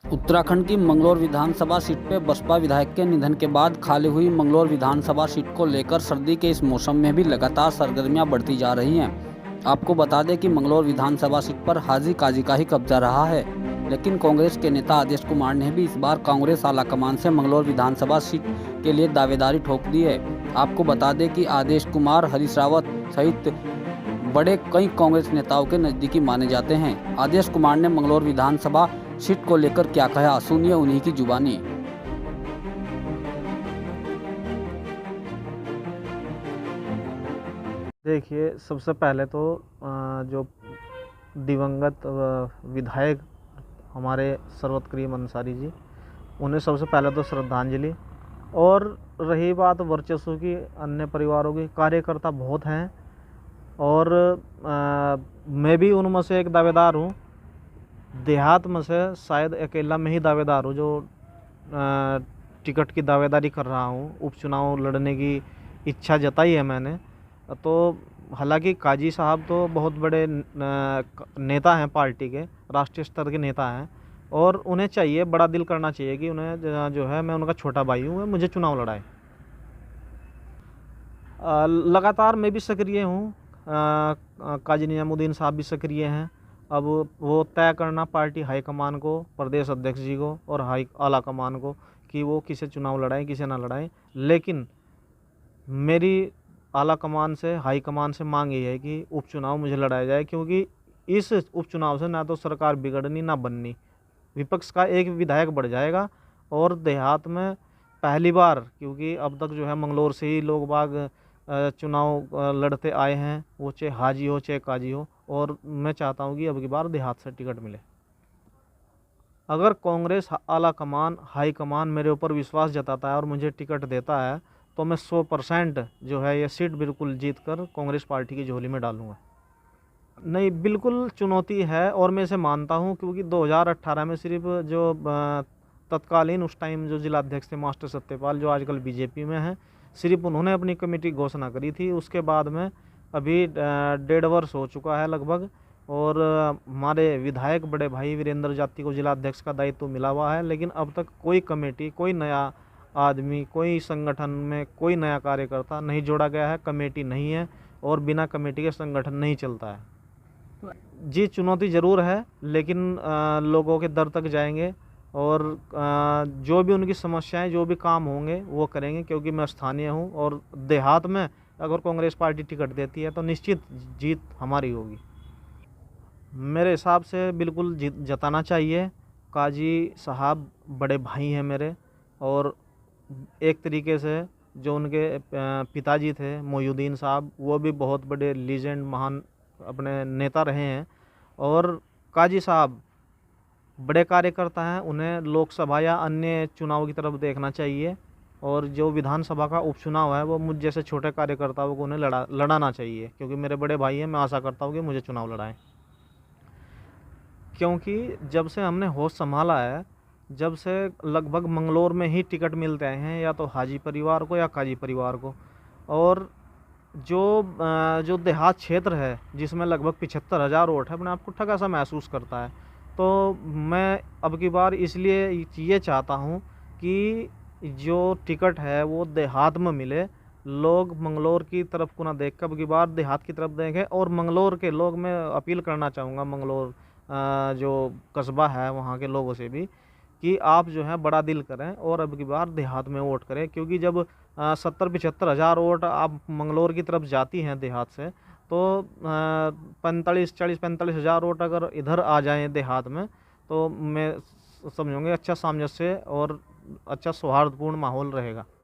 उत्तराखंड की मंगलौर विधानसभा सीट पर बसपा विधायक के निधन के बाद खाली हुई मंगलौर विधानसभा सीट को लेकर सर्दी के इस मौसम में भी लगातार सरगर्मियां बढ़ती जा रही हैं। आपको बता दें कि मंगलौर विधानसभा सीट पर हाजी काजी का ही कब्जा रहा है, लेकिन कांग्रेस के नेता आदेश कुमार ने भी इस बार कांग्रेस आलाकमान से मंगलौर विधानसभा सीट के लिए दावेदारी ठोक दी है। आपको बता दें कि आदेश कुमार, हरीश रावत सहित बड़े कई कांग्रेस नेताओं के नजदीकी माने जाते हैं। आदेश कुमार ने मंगलौर विधानसभा सीट को लेकर क्या कहा, सुनिए उन्हीं की जुबानी। देखिए, सबसे पहले तो जो दिवंगत विधायक हमारे सरवत करीम अंसारी जी, उन्हें सबसे पहले तो श्रद्धांजलि। और रही बात वर्चस्व की, अन्य परिवारों की, कार्यकर्ता बहुत हैं और मैं भी उनमें से एक दावेदार हूँ। देहात में से शायद अकेला मैं ही दावेदार हूँ जो टिकट की दावेदारी कर रहा हूँ। उपचुनाव लड़ने की इच्छा जताई है मैंने। तो हालांकि काजी साहब तो बहुत बड़े नेता हैं, पार्टी के राष्ट्रीय स्तर के नेता हैं और उन्हें चाहिए, बड़ा दिल करना चाहिए कि उन्हें जो है, मैं उनका छोटा भाई हूँ, मुझे चुनाव लड़ाए। लगातार मैं भी सक्रिय हूँ, काजी निजामुद्दीन साहब भी सक्रिय हैं। अब वो तय करना पार्टी हाईकमान को, प्रदेश अध्यक्ष जी को और आला कमान को कि वो किसे चुनाव लड़ाएं, किसे ना लड़ाएं। लेकिन मेरी आला कमान से, हाई कमान से मांग ये है कि उपचुनाव मुझे लड़ाया जाए, क्योंकि इस उपचुनाव से ना तो सरकार बिगड़नी ना बननी, विपक्ष का एक विधायक बढ़ जाएगा। और देहात में पहली बार, क्योंकि अब तक जो है मंगलौर से ही लोग बाग चुनाव लड़ते आए हैं, वो चाहे हाजी हो चाहे काजी हो, और मैं चाहता हूँ कि अब की बार देहात से टिकट मिले। अगर कांग्रेस आला कमान, हाई कमान मेरे ऊपर विश्वास जताता है और मुझे टिकट देता है तो मैं 100% जो है ये सीट बिल्कुल जीत कर कांग्रेस पार्टी की झोली में डालूंगा। नहीं, बिल्कुल चुनौती है और मैं इसे मानता हूं, क्योंकि 2018 में सिर्फ जो तत्कालीन उस टाइम जो जिलाध्यक्ष थे मास्टर सत्यपाल, जो आजकल बीजेपी में हैं, सिर्फ उन्होंने अपनी कमेटी घोषणा करी थी। उसके बाद में अभी 1.5 वर्ष हो चुका है लगभग, और हमारे विधायक बड़े भाई वीरेंद्र जाति को जिलाध्यक्ष का दायित्व मिला हुआ है, लेकिन अब तक कोई कमेटी, कोई नया आदमी, कोई संगठन में कोई नया कार्यकर्ता नहीं जोड़ा गया है। कमेटी नहीं है और बिना कमेटी के संगठन नहीं चलता है। जी, चुनौती ज़रूर है, लेकिन लोगों के दर तक जाएंगे और जो भी उनकी समस्याएं, जो भी काम होंगे वो करेंगे, क्योंकि मैं स्थानीय हूं और देहात में अगर कांग्रेस पार्टी टिकट देती है तो निश्चित जीत हमारी होगी। मेरे हिसाब से बिल्कुल जताना चाहिए। काजी साहब बड़े भाई हैं मेरे, और एक तरीके से जो उनके पिताजी थे मोयुद्दीन साहब, वो भी बहुत बड़े लीजेंड, महान अपने नेता रहे हैं। और काजी साहब बड़े कार्यकर्ता हैं, उन्हें लोकसभा या अन्य चुनाव की तरफ देखना चाहिए, और जो विधानसभा का उपचुनाव है वो मुझ जैसे छोटे कार्यकर्ताओं को उन्हें लड़ाना चाहिए, क्योंकि मेरे बड़े भाई हैं। मैं आशा करता हूँ कि मुझे चुनाव लड़ाएं, क्योंकि जब से हमने होश संभाला है, जब से लगभग मंगलौर में ही टिकट मिलते हैं, या तो हाजी परिवार को या काजी परिवार को। और जो देहात क्षेत्र है जिसमें लगभग 75,000 वोट है, अपने आप को ठगा सा महसूस करता है। तो मैं अब की बार इसलिए ये चाहता हूँ कि जो टिकट है वो देहात में मिले। लोग मंगलौर की तरफ को ना देख कर अब की बार देहात की तरफ देखें। और मंगलौर के लोग, मैं अपील करना चाहूँगा मंगलौर जो कस्बा है वहाँ के लोगों से भी, कि आप जो है बड़ा दिल करें और अब की बार देहात में वोट करें, क्योंकि जब 70-75,000 वोट आप मंगलौर की तरफ जाती हैं देहात से, तो 45,000 वोट अगर इधर आ जाएं देहात में, तो मैं समझूंगा अच्छा सामंजस्य और अच्छा सौहार्दपूर्ण माहौल रहेगा।